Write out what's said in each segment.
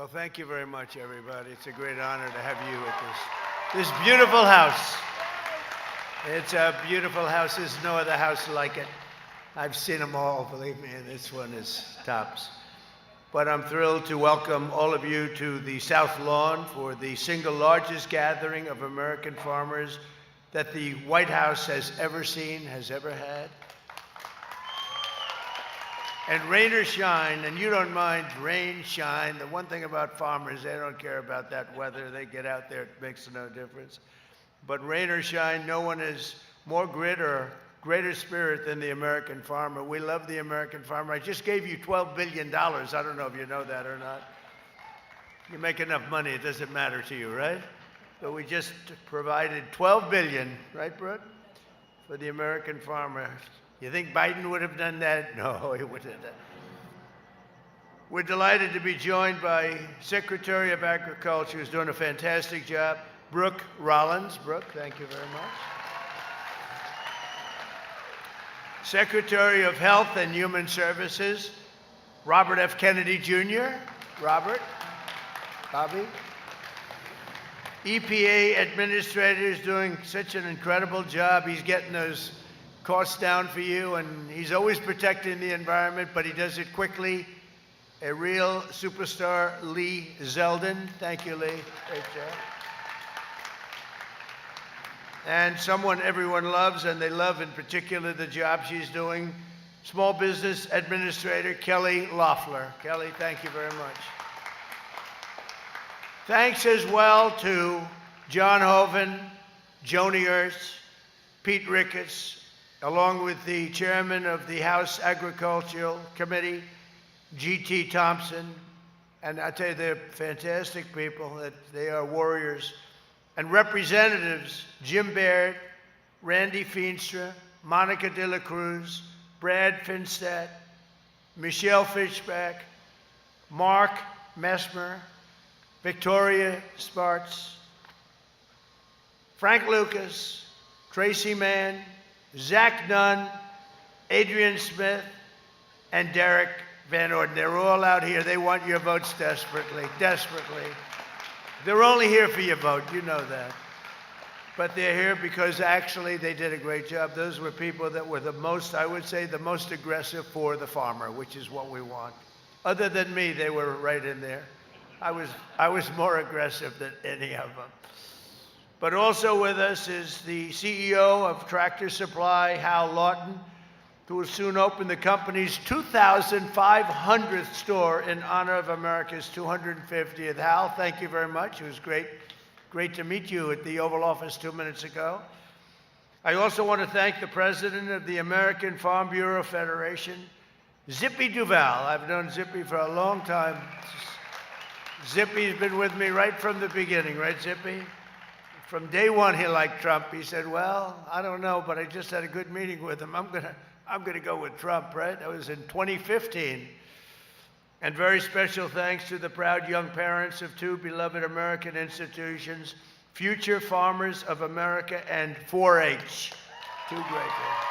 Well, thank you very much, everybody. It's a great honor to have you at this beautiful house. It's a beautiful house. There's no other house like it. I've seen them all, believe me, and this one is tops. But I'm thrilled to welcome all of you to the South Lawn for the single largest gathering of American farmers that the White House has ever seen, has ever had. And rain or shine, and you don't mind rain, shine. The one thing about farmers, they don't care about that weather. They get out there, it makes no difference. But rain or shine, no one has more grit or greater spirit than the American farmer. We love the American farmer. I just gave you $12 billion. I don't know if you know that or not. You make enough money, it doesn't matter to you, right? But we just provided $12 billion, right, Brooke, for the American farmer. You think Biden would have done that? No, he wouldn't have done. We're delighted to be joined by Secretary of Agriculture, who's doing a fantastic job, Brooke Rollins. Brooke, thank you very much. Secretary of Health and Human Services, Robert F. Kennedy Jr. Robert, Bobby. EPA Administrator is doing such an incredible job. He's getting those costs down for you, and he's always protecting the environment, but he does it quickly. A real superstar, Lee Zeldin. Thank you, Lee. Great job. And someone everyone loves, and they love in particular the job she's doing, Small Business Administrator Kelly Loeffler. Kelly, thank you very much. Thanks as well to John Hoeven, Joni Ernst, Pete Ricketts, along with the chairman of the House Agricultural Committee, G.T. Thompson. And I tell you, they're fantastic people. They are warriors. And representatives, Jim Baird, Randy Feenstra, Monica De La Cruz, Brad Finstadt, Michelle Fishback, Mark Messmer, Victoria Spartz, Frank Lucas, Tracy Mann, Zach Nunn, Adrian Smith, and Derek Van Orden. They're all out here. They want your votes desperately, desperately. They're only here for your vote, you know that. But they're here because actually they did a great job. Those were people that were the most, I would say, the most aggressive for the farmer, which is what we want. Other than me, they were right in there. I was more aggressive than any of them. But also with us is the CEO of Tractor Supply, Hal Lawton, who will soon open the company's 2,500th store in honor of America's 250th. Hal, thank you very much. It was great to meet you at the Oval Office 2 minutes ago. I also want to thank the president of the American Farm Bureau Federation, Zippy Duval. I've known Zippy for a long time. Zippy's been with me right from the beginning, right, Zippy? From day one, he liked Trump. He said, well, I don't know, but I just had a good meeting with him. I'm gonna go with Trump, right? That was in 2015. And very special thanks to the proud young parents of two beloved American institutions, Future Farmers of America and 4-H. Two great things.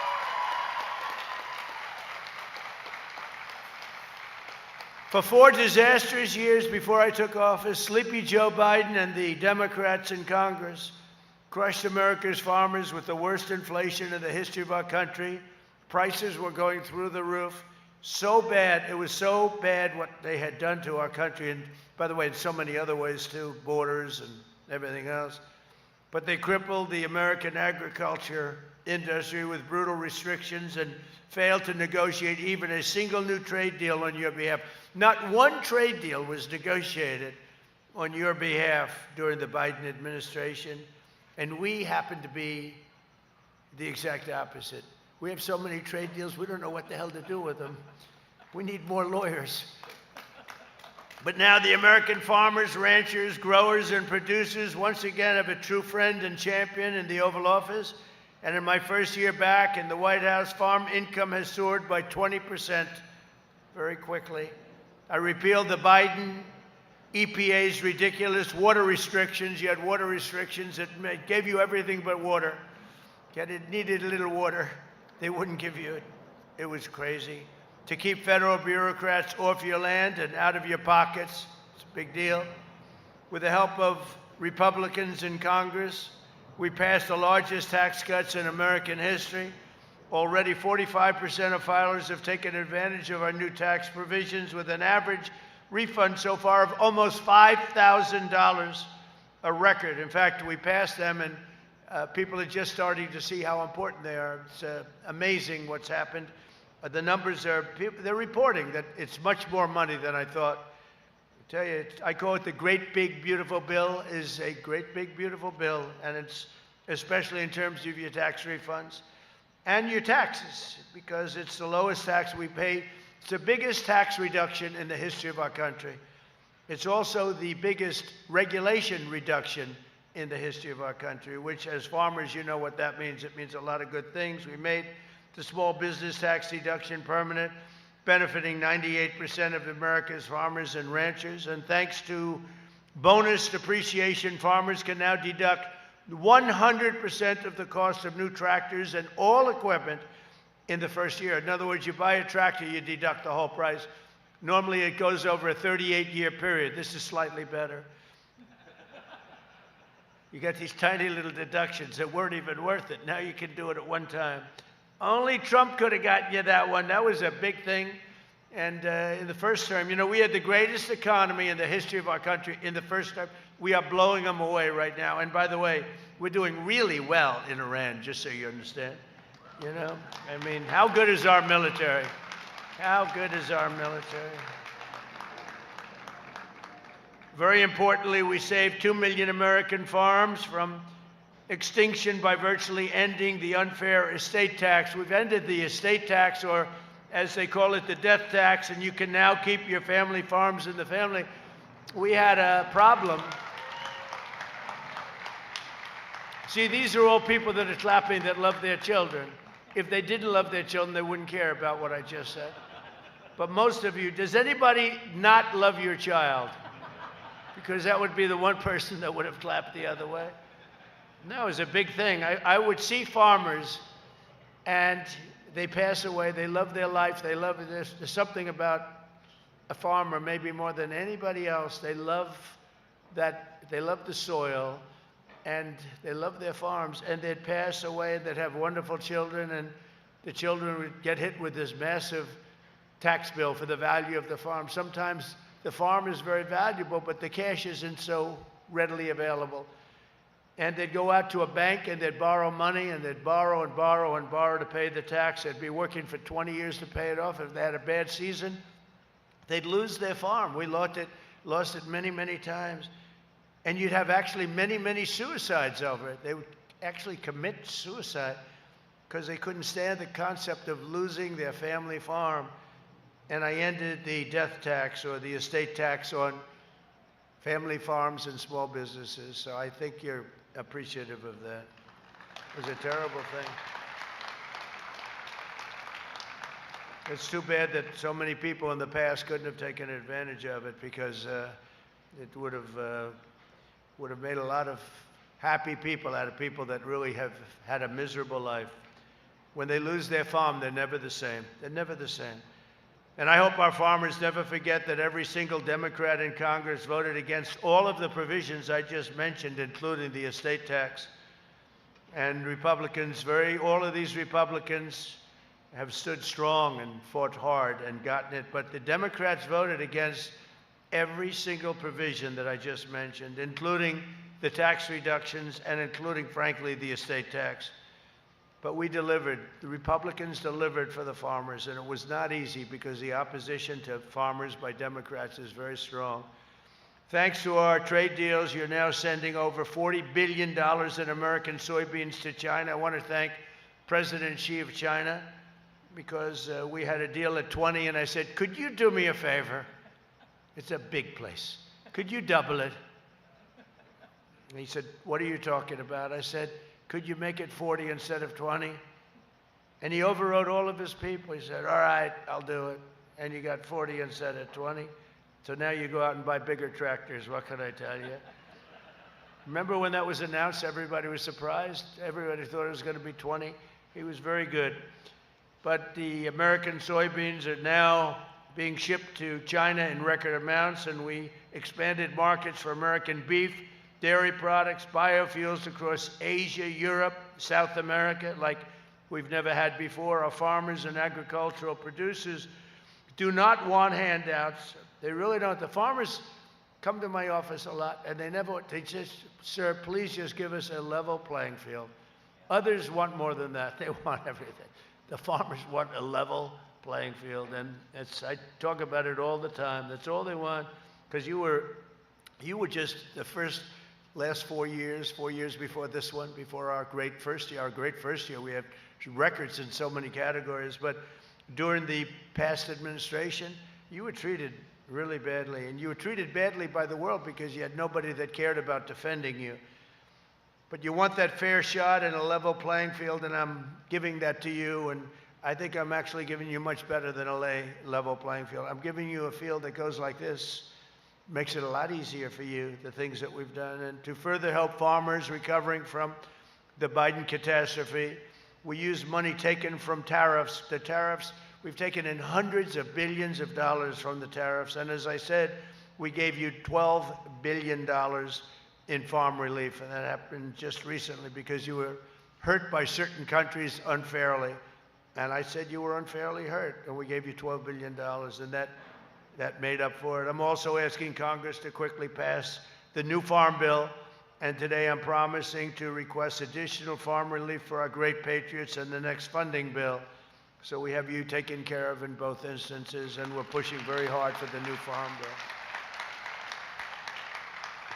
For 4 disastrous years before I took office, Sleepy Joe Biden and the Democrats in Congress crushed America's farmers with the worst inflation in the history of our country. Prices were going through the roof. So bad, it was so bad what they had done to our country, and by the way, in so many other ways too, borders and everything else. But they crippled the American agriculture industry with brutal restrictions and failed to negotiate even a single new trade deal on your behalf. Not one trade deal was negotiated on your behalf during the Biden administration, and we happen to be the exact opposite. We have so many trade deals, we don't know what the hell to do with them. We need more lawyers. But now the American farmers, ranchers, growers, and producers once again have a true friend and champion in the Oval Office. And in my first year back in the White House, farm income has soared by 20% very quickly. I repealed the Biden EPA's ridiculous water restrictions. You had water restrictions that gave you everything but water. Yet it needed a little water. They wouldn't give you it. It was crazy. To keep federal bureaucrats off your land and out of your pockets, It's a big deal. With the help of Republicans in Congress, we passed the largest tax cuts in American history. Already 45% of filers have taken advantage of our new tax provisions with an average refund so far of almost $5,000, a record. In fact, we passed them and people are just starting to see how important they are. It's amazing what's happened. The numbers are, they're reporting that it's much more money than I thought. I tell you, I call it the great big beautiful bill. Is a great big beautiful bill, and it's especially in terms of your tax refunds and your taxes, because it's the lowest tax we pay. It's the biggest tax reduction in the history of our country. It's also the biggest regulation reduction in the history of our country, which as farmers, you know what that means. It means a lot of good things. We made the small business tax deduction permanent, benefiting 98% of America's farmers and ranchers. And thanks to bonus depreciation, farmers can now deduct 100% of the cost of new tractors and all equipment in the first year. In other words, you buy a tractor, you deduct the whole price. Normally it goes over a 38-year period. This is slightly better. You got these tiny little deductions that weren't even worth it. Now you can do it at one time. Only Trump could have gotten you that one. That was a big thing. And in the first term, you know, we had the greatest economy in the history of our country in the first term. We are blowing them away right now. And by the way, we're doing really well in Iran, just so you understand. You know, I mean, how good is our military? How good is our military? Very importantly, we saved 2 million American farms from extinction by virtually ending the unfair estate tax. We've ended the estate tax, or as they call it, the death tax, and you can now keep your family farms in the family. We had a problem. See, these are all people that are clapping that love their children. If they didn't love their children, they wouldn't care about what I just said. But most of you, does anybody not love your child? Because that would be the one person that would have clapped the other way. No, it's a big thing. I would see farmers, and they pass away. They love their life. They love this. There's something about a farmer, maybe more than anybody else. They love that. They love the soil, and they love their farms. And they'd pass away, and they'd have wonderful children, and the children would get hit with this massive tax bill for the value of the farm. Sometimes the farm is very valuable, but the cash isn't so readily available. And they'd go out to a bank and they'd borrow money, and they'd borrow and borrow and borrow to pay the tax. They'd be working for 20 years to pay it off. If they had a bad season, they'd lose their farm. We lost it many, many times. And you'd have actually many, many suicides over it. They would actually commit suicide because they couldn't stand the concept of losing their family farm. And I ended the death tax, or the estate tax, on family farms and small businesses. So I think you're appreciative of that. It was a terrible thing. It's too bad that so many people in the past couldn't have taken advantage of it, because it would have made a lot of happy people out of people that really have had a miserable life. When they lose their farm, they're never the same. They're never the same. And I hope our farmers never forget that every single Democrat in Congress voted against all of the provisions I just mentioned, including the estate tax. And Republicans, all of these Republicans have stood strong and fought hard and gotten it. But the Democrats voted against every single provision that I just mentioned, including the tax reductions and including, frankly, the estate tax. But we delivered. The Republicans delivered for the farmers, and it was not easy because the opposition to farmers by Democrats is very strong. Thanks to our trade deals, you're now sending over $40 billion in American soybeans to China. I want to thank President Xi of China, because we had a deal at 20, and I said, could you do me a favor? It's a big place. Could you double it? And he said, what are you talking about? I said, could you make it 40 instead of 20? And he overrode all of his people. He said, all right, I'll do it. And you got 40 instead of 20. So now you go out and buy bigger tractors. What can I tell you? Remember when that was announced, everybody was surprised? Everybody thought it was going to be 20. He was very good. But the American soybeans are now being shipped to China in record amounts, and we expanded markets for American beef, dairy products, biofuels across Asia, Europe, South America, like we've never had before. Our farmers and agricultural producers do not want handouts. They really don't. The farmers come to my office a lot, and they just, sir, please just give us a level playing field. Others want more than that. They want everything. The farmers want a level playing field, and I talk about it all the time. That's all they want, because you were just the last 4 years before this one, before our great first year, we have records in so many categories, but during the past administration, you were treated really badly, and you were treated badly by the world because you had nobody that cared about defending you. But you want that fair shot and a level playing field, and I'm giving that to you, and I think I'm actually giving you much better than a level playing field. I'm giving you a field that goes like this. Makes it a lot easier for you, the things that we've done. And to further help farmers recovering from the Biden catastrophe, we use money taken from tariffs. The tariffs, we've taken in hundreds of billions of dollars from the tariffs. And as I said, we gave you $12 billion in farm relief. And that happened just recently because you were hurt by certain countries unfairly. And I said you were unfairly hurt, and we gave you $12 billion, and that made up for it. I'm also asking Congress to quickly pass the new farm bill, and today I'm promising to request additional farm relief for our great patriots in the next funding bill. So we have you taken care of in both instances, and we're pushing very hard for the new farm bill.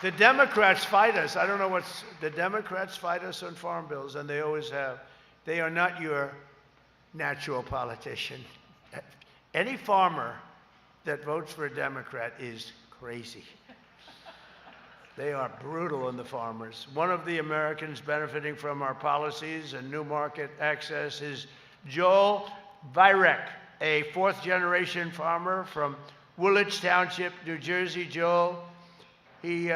The Democrats fight us. I don't know the Democrats fight us on farm bills, and they always have. They are not your natural politician. Any farmer that votes for a Democrat is crazy. They are brutal on the farmers. One of the Americans benefiting from our policies and new market access is Joel Vyrek, a fourth-generation farmer from Woolwich Township, New Jersey. Joel, he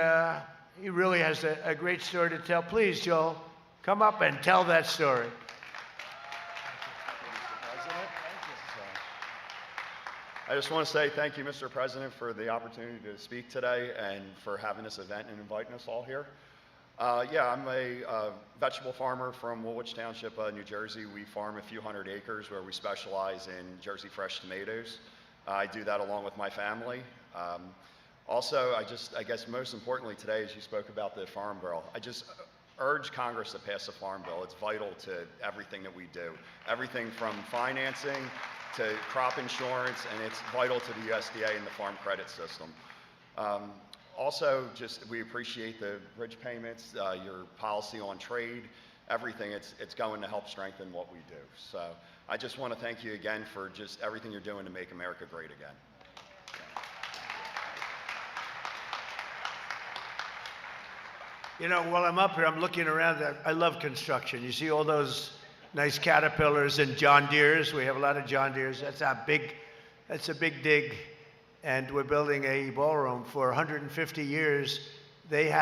really has a great story to tell. Please, Joel, come up and tell that story. I just want to say thank you, Mr. President, for the opportunity to speak today and for having this event and inviting us all here. I'm a vegetable farmer from Woolwich Township, New Jersey. We farm a few hundred acres where we specialize in Jersey fresh tomatoes. I do that along with my family. Also, I guess most importantly today, as you spoke about the farm bill, I just urge Congress to pass the farm bill. It's vital to everything that we do. Everything from financing to crop insurance, and it's vital to the USDA and the farm credit system. Also, we appreciate the bridge payments, your policy on trade, everything. It's going to help strengthen what we do. So I just want to thank you again for just everything you're doing to make America great again. You know, while I'm up here, I'm looking around. I love construction. You see all those nice Caterpillars and John Deeres. We have a lot of John Deeres. That's a big dig. And we're building a ballroom for 150 years. They've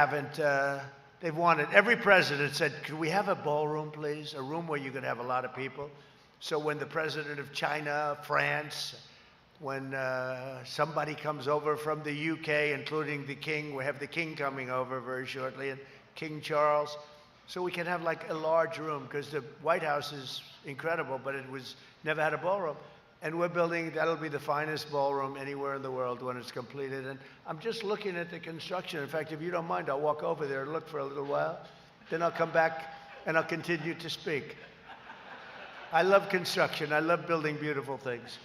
wanted, every president said, could we have a ballroom, please? A room where you could have a lot of people. So when the president of China, France, when somebody comes over from the UK, including the king, we have the king coming over very shortly, and King Charles. So we can have like a large room, because the White House is incredible, but it was never had a ballroom. And we're building, that'll be the finest ballroom anywhere in the world when it's completed. And I'm just looking at the construction. In fact, if you don't mind, I'll walk over there and look for a little while. Then I'll come back and I'll continue to speak. I love construction. I love building beautiful things.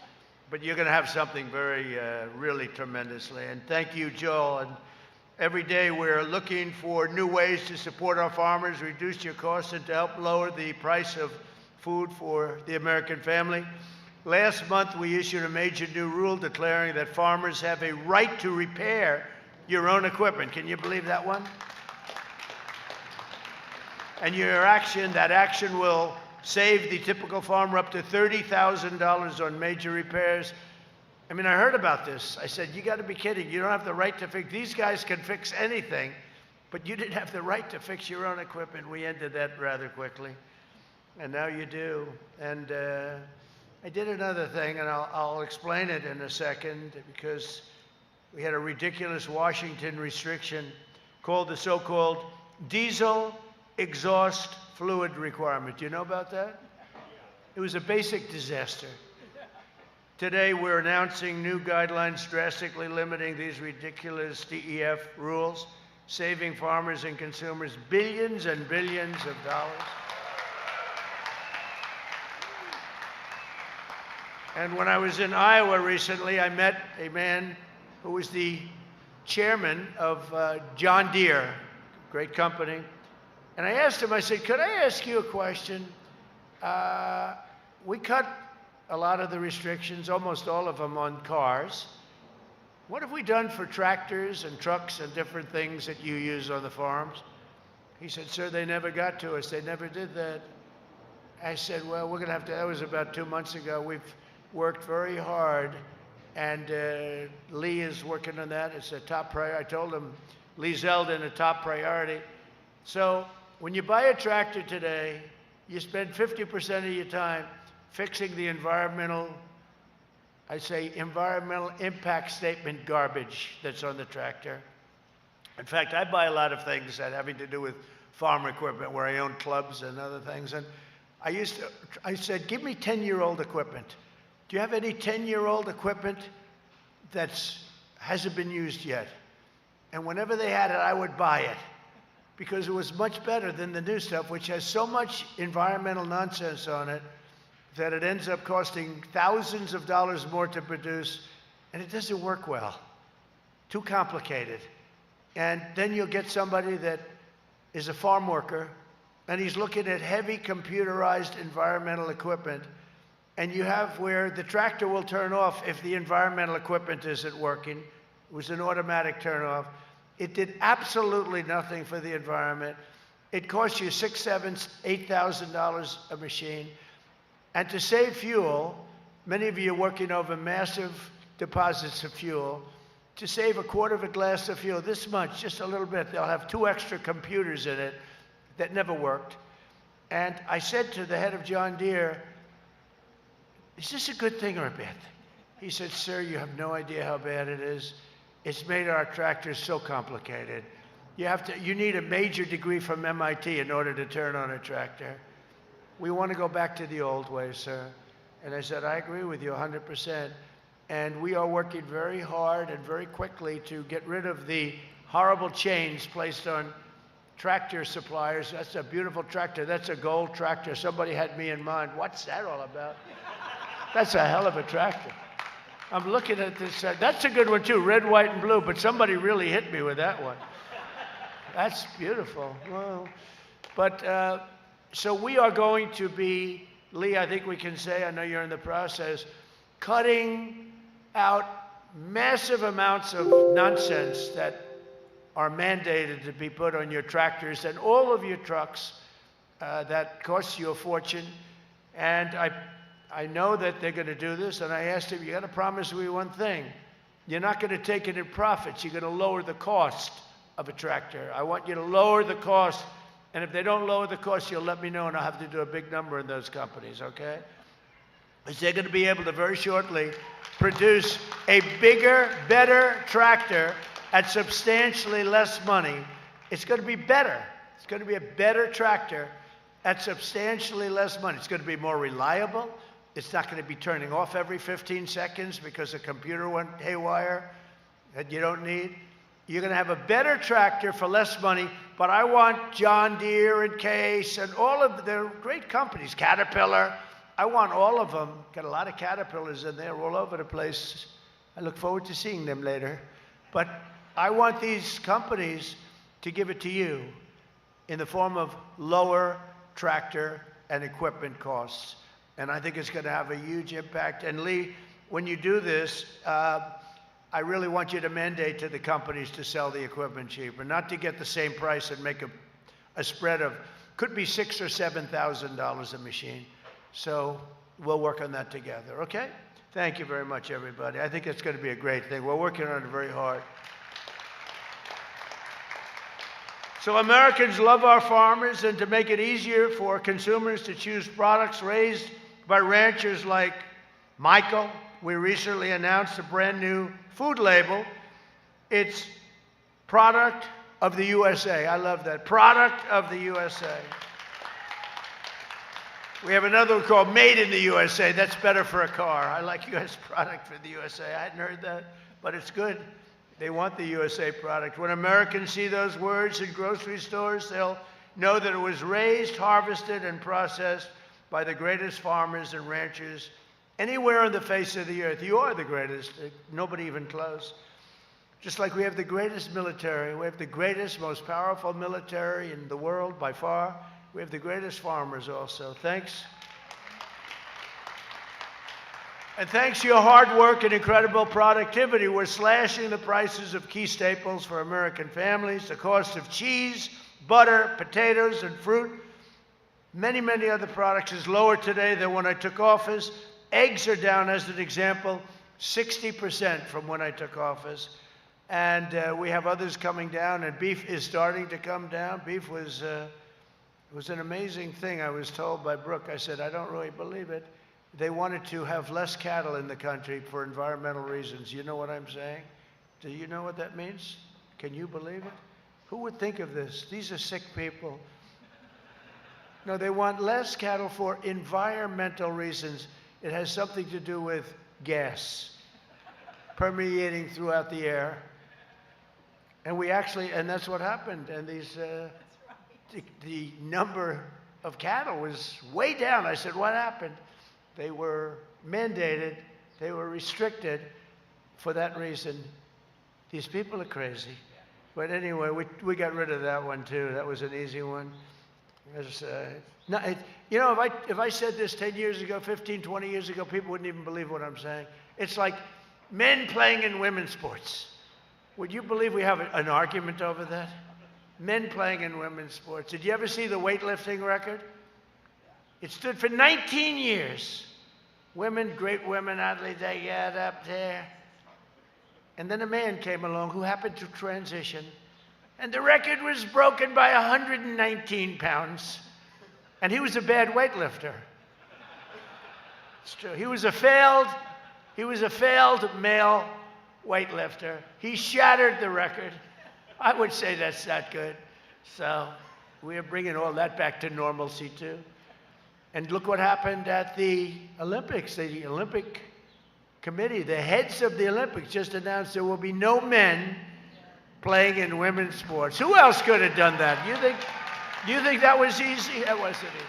But you're going to have something very, really tremendously. And thank you, Joel. And every day we're looking for new ways to support our farmers, reduce your costs, and to help lower the price of food for the American family. Last month, we issued a major new rule declaring that farmers have a right to repair your own equipment. Can you believe that one? And that action will save the typical farmer up to $30,000 on major repairs. I mean, I heard about this. I said, you got to be kidding. You don't have the right to fix. These guys can fix anything, but you didn't have the right to fix your own equipment. We ended that rather quickly, and now you do. And I did another thing, and I'll explain it in a second, because we had a ridiculous Washington restriction called the so-called diesel exhaust fluid requirement. Do you know about that? It was a basic disaster. Today, we're announcing new guidelines drastically limiting these ridiculous DEF rules, saving farmers and consumers billions and billions of dollars. And when I was in Iowa recently, I met a man who was the chairman of John Deere, great company. And I asked him, I said, could I ask you a question? We cut a lot of the restrictions, almost all of them, on cars. What have we done for tractors and trucks and different things that you use on the farms? He said, sir, they never got to us. They never did that. I said, well, we're going to have to, that was about 2 months ago. We've worked very hard, and Lee is working on that. It's a top priority. I told him, Lee Zeldin, a top priority. So when you buy a tractor today, you spend 50% of your time fixing the environmental impact statement garbage that's on the tractor. In fact, I buy a lot of things that having to do with farm equipment, where I own clubs and other things. And I said, give me 10-year-old equipment. Do you have any 10-year-old equipment that hasn't been used yet? And whenever they had it, I would buy it, because it was much better than the new stuff, which has so much environmental nonsense on it that it ends up costing thousands of dollars more to produce, and it doesn't work well. Too complicated. And then you'll get somebody that is a farm worker, and he's looking at heavy computerized environmental equipment, and you have where the tractor will turn off if the environmental equipment isn't working. It was an automatic turn off. It did absolutely nothing for the environment. It cost you $6,000, $7,000, $8,000 a machine. And to save fuel, many of you are working over massive deposits of fuel. To save a quarter of a glass of fuel, this much, just a little bit, they'll have 2 extra computers in it that never worked. And I said to the head of John Deere, is this a good thing or a bad thing? He said, sir, you have no idea how bad it is. It's made our tractors so complicated. You need a major degree from MIT in order to turn on a tractor. We want to go back to the old way, sir. And I said, I agree with you 100%. And we are working very hard and very quickly to get rid of the horrible chains placed on tractor suppliers. That's a beautiful tractor. That's a gold tractor. Somebody had me in mind. What's that all about? That's a hell of a tractor. I'm looking at this. That's a good one, too, red, white, and blue. But somebody really hit me with that one. That's beautiful. Well, but so we are going to be, Lee, I think we can say, I know you're in the process, cutting out massive amounts of nonsense that are mandated to be put on your tractors and all of your trucks that costs you a fortune. And I know that they're going to do this, and I asked him, you got to promise me one thing. You're not going to take it in profits. You're going to lower the cost of a tractor. I want you to lower the cost. And if they don't lower the cost, you'll let me know, and I'll have to do a big number in those companies, okay? Because they're going to be able to very shortly produce a bigger, better tractor at substantially less money. It's going to be better. It's going to be a better tractor at substantially less money. It's going to be more reliable. It's not going to be turning off every 15 seconds because a computer went haywire that you don't need. You're going to have a better tractor for less money, but I want John Deere and Case and all of their great companies, Caterpillar. I want all of them. Got a lot of Caterpillars in there all over the place. I look forward to seeing them later. But I want these companies to give it to you in the form of lower tractor and equipment costs. And I think it's going to have a huge impact. And Lee, when you do this, I really want you to mandate to the companies to sell the equipment cheaper, not to get the same price and make a spread of, could be $6,000 or $7,000 a machine. So we'll work on that together, okay? Thank you very much, everybody. I think it's going to be a great thing. We're working on it very hard. So Americans love our farmers, and to make it easier for consumers to choose products raised by ranchers like Michael, we recently announced a brand new food label. It's Product of the USA. I love that. Product of the USA. We have another one called Made in the USA. That's better for a car. I like US product for the USA. I hadn't heard that, but it's good. They want the USA product. When Americans see those words in grocery stores, they'll know that it was raised, harvested, and processed by the greatest farmers and ranchers anywhere on the face of the earth. You are the greatest. Nobody even close. Just like we have the greatest military, we have the greatest, most powerful military in the world by far. We have the greatest farmers also. Thanks. And thanks to your hard work and incredible productivity, we're slashing the prices of key staples for American families. The cost of cheese, butter, potatoes, and fruit, many, many other products is lower today than when I took office. Eggs are down, as an example, 60% from when I took office. And we have others coming down, and beef is starting to come down. Beef was an amazing thing. I was told by Brooke, I said, I don't really believe it. They wanted to have less cattle in the country for environmental reasons. You know what I'm saying? Do you know what that means? Can you believe it? Who would think of this? These are sick people. No, they want less cattle for environmental reasons. It has something to do with gas permeating throughout the air. And that's what happened. And the number of cattle was way down. I said, what happened? They were mandated, they were restricted for that reason. These people are crazy. But anyway, we got rid of that one too. That was an easy one. If I said this 10 years ago, 15, 20 years ago, people wouldn't even believe what I'm saying. It's like men playing in women's sports. Would you believe we have an argument over that? Men playing in women's sports. Did you ever see the weightlifting record? It stood for 19 years. Women, great women athletes, they get up there. And then a man came along who happened to transition, and the record was broken by 119 pounds. And he was a bad weightlifter. It's true. He was a failed male weightlifter. He shattered the record. I would say that's not good. So we are bringing all that back to normalcy too. And look what happened at the Olympics. The Olympic Committee, the heads of the Olympics just announced there will be no men playing in women's sports. Who else could have done that? You think that was easy? That wasn't easy.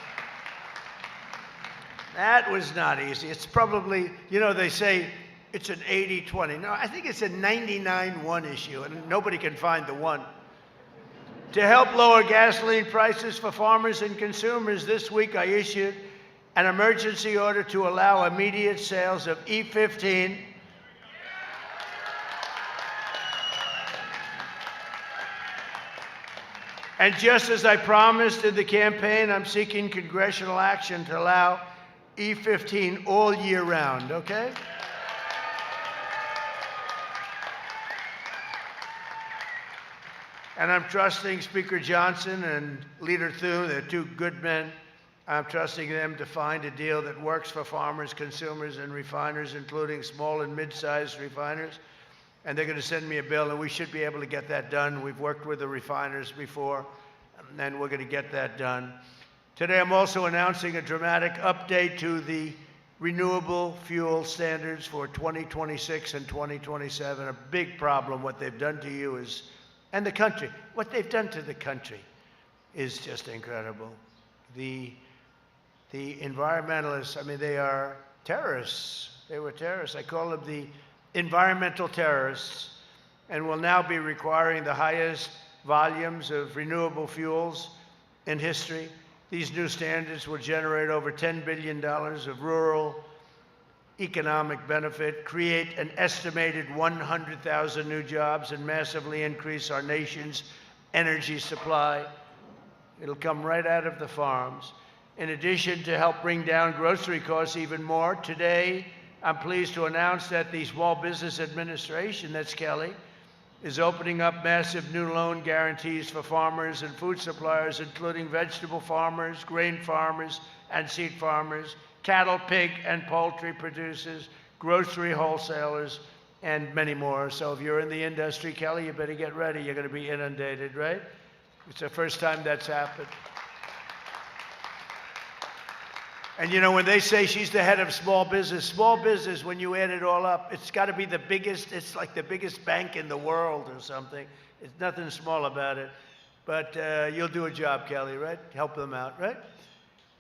That was not easy. It's probably, they say it's an 80-20. No, I think it's a 99-1 issue, and nobody can find the one. To help lower gasoline prices for farmers and consumers, this week I issued an emergency order to allow immediate sales of E15 and just as I promised in the campaign, I'm seeking congressional action to allow E15 all year round, okay? And I'm trusting Speaker Johnson and Leader Thune, they're two good men. I'm trusting them to find a deal that works for farmers, consumers, and refiners, including small and mid-sized refiners. And they're going to send me a bill, and we should be able to get that done. We've worked with the refiners before, and we're going to get that done. Today, I'm also announcing a dramatic update to the renewable fuel standards for 2026 and 2027. A big problem, what they've done to you is, and the country, what they've done to the country is just incredible. The environmentalists, they are terrorists. They were terrorists. I call them the environmental terrorists, and will now be requiring the highest volumes of renewable fuels in history. These new standards will generate over $10 billion of rural economic benefit, create an estimated 100,000 new jobs, and massively increase our nation's energy supply. It'll come right out of the farms. In addition, to help bring down grocery costs even more, today I'm pleased to announce that the Small Business Administration, that's Kelly, is opening up massive new loan guarantees for farmers and food suppliers, including vegetable farmers, grain farmers, and seed farmers, cattle, pig, and poultry producers, grocery wholesalers, and many more. So if you're in the industry, Kelly, you better get ready. You're going to be inundated, right? It's the first time that's happened. And you know, when they say she's the head of small business, when you add it all up, it's got to be the biggest, it's like the biggest bank in the world or something. It's nothing small about it. But you'll do a job, Kelly, right? Help them out, right?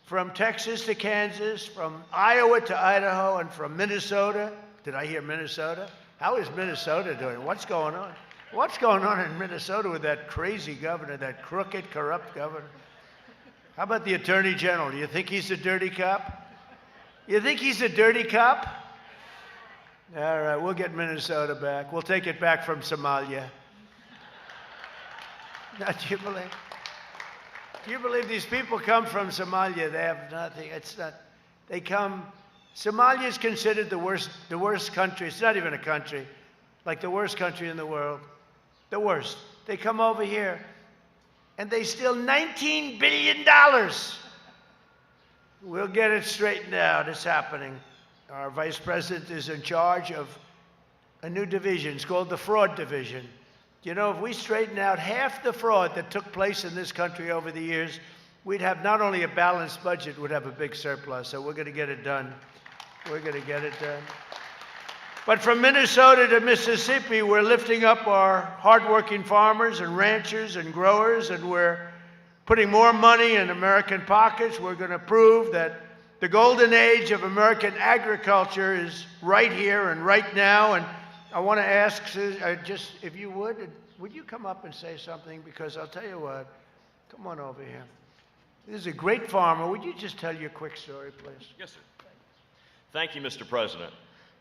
From Texas to Kansas, from Iowa to Idaho, and from Minnesota. Did I hear Minnesota? How is Minnesota doing? What's going on? What's going on in Minnesota with that crazy governor, that crooked, corrupt governor? How about the Attorney General? Do you think he's a dirty cop? You think he's a dirty cop? All right, we'll get Minnesota back. We'll take it back from Somalia. Now, do you believe these people come from Somalia? They have nothing. It's not. They come. Somalia is considered the worst country. It's not even a country, like the worst country in the world. The worst. They come over here, and they steal $19 billion. We'll get it straightened out. It's happening. Our vice president is in charge of a new division. It's called the Fraud Division. You know, if we straighten out half the fraud that took place in this country over the years, we'd have not only a balanced budget, we'd have a big surplus. So we're going to get it done. We're going to get it done. But from Minnesota to Mississippi, we're lifting up our hardworking farmers and ranchers and growers, and we're putting more money in American pockets. We're going to prove that the golden age of American agriculture is right here and right now. And I want to ask, just if you would you come up and say something? Because I'll tell you what, come on over here. This is a great farmer. Would you just tell your quick story, please? Yes, sir. Thank you, Mr. President.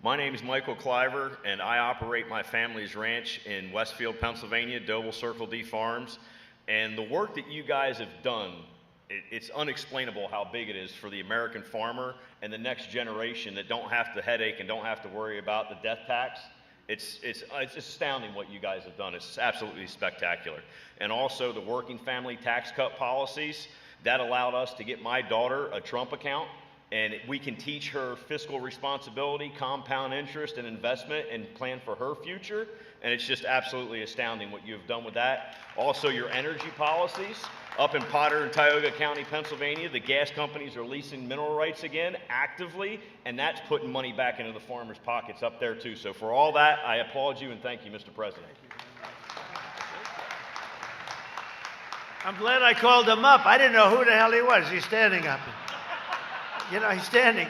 My name is Michael Cliver, and I operate my family's ranch in Westfield, Pennsylvania, Doble Circle D Farms. And the work that you guys have done, it's unexplainable how big it is for the American farmer and the next generation that don't have to headache and don't have to worry about the death tax. It's astounding what you guys have done. It's absolutely spectacular. And also the working family tax cut policies, that allowed us to get my daughter a Trump account, and we can teach her fiscal responsibility, compound interest, and investment, and plan for her future. And it's just absolutely astounding what you've done with that. Also, your energy policies. Up in Potter and Tioga County, Pennsylvania, the gas companies are leasing mineral rights again actively, and that's putting money back into the farmers' pockets up there too. So for all that, I applaud you and thank you, Mr. President. I'm glad I called him up. I didn't know who the hell he was. He's standing up. You know, he's standing.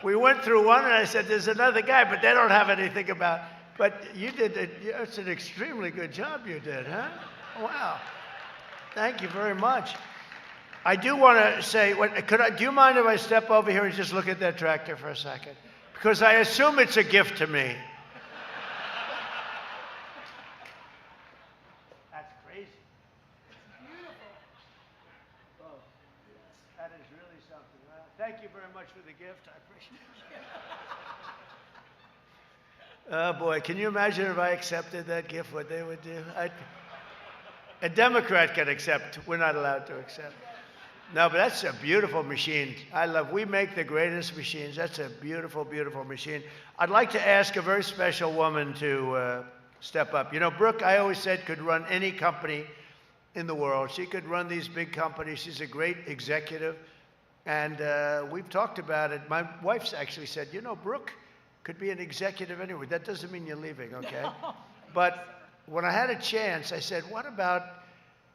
We went through one, and I said, there's another guy, but they don't have anything about. But you did it. It's an extremely good job you did, huh? Wow. Thank you very much. I do want to say, do you mind if I step over here and just look at that tractor for a second? Because I assume it's a gift to me. That's crazy. It's beautiful. Oh, that is really something. Well, thank you very much for the gift. I appreciate it. Oh boy, can you imagine if I accepted that gift, what they would do? A Democrat can accept. We're not allowed to accept. No, but that's a beautiful machine. We make the greatest machines. That's a beautiful, beautiful machine. I'd like to ask a very special woman to step up. You know, Brooke, I always said, could run any company in the world. She could run these big companies. She's a great executive. And we've talked about it. My wife's actually said, you know, Brooke could be an executive anywhere. That doesn't mean you're leaving, okay? But when I had a chance, I said, what about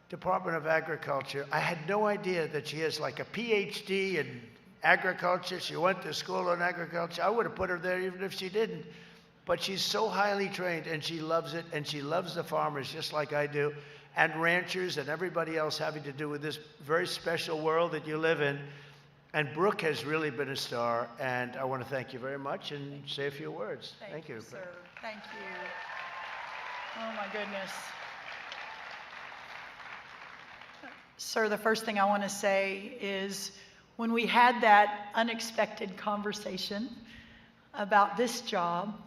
Department of Agriculture? I had no idea that she has like a PhD in agriculture. She went to school in agriculture. I would have put her there even if she didn't. But she's so highly trained, and she loves it, and she loves the farmers just like I do, and ranchers and everybody else having to do with this very special world that you live in. And Brooke has really been a star, and I want to thank you very much and say a few words. Thank you, sir. Thank you. Oh, my goodness. Sir, the first thing I want to say is when we had that unexpected conversation about this job,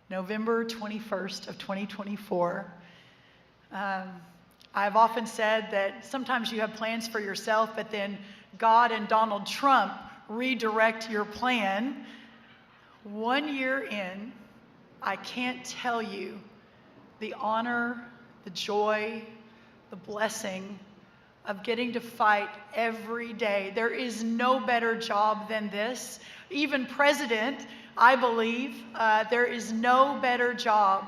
November 21st of 2024, I've often said that sometimes you have plans for yourself, but then God and Donald Trump redirect your plan. 1 year in, I can't tell you the honor, the joy, the blessing of getting to fight every day. There is no better job than this. Even President, I believe, there is no better job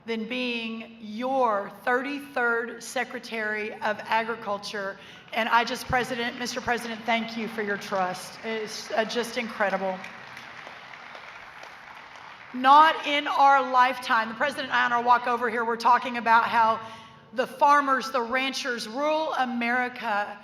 than being your 33rd Secretary of Agriculture. And Mr. President, thank you for your trust. It's just incredible. Not in our lifetime. The President and I on our walk over here, we're talking about how the farmers, the ranchers, rural America,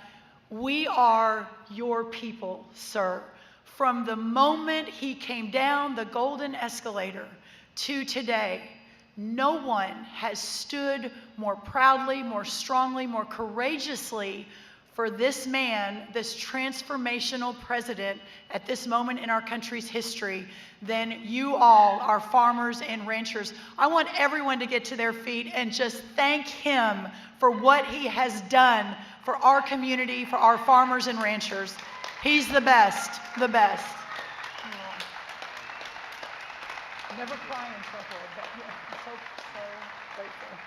we are your people, sir. From the moment he came down the golden escalator to today, no one has stood more proudly, more strongly, more courageously for this man, this transformational president at this moment in our country's history than you all, our farmers and ranchers. I want everyone to get to their feet and just thank him for what he has done for our community, for our farmers and ranchers. He's the best, the best. Never cry in trouble, but yeah, I'm so grateful.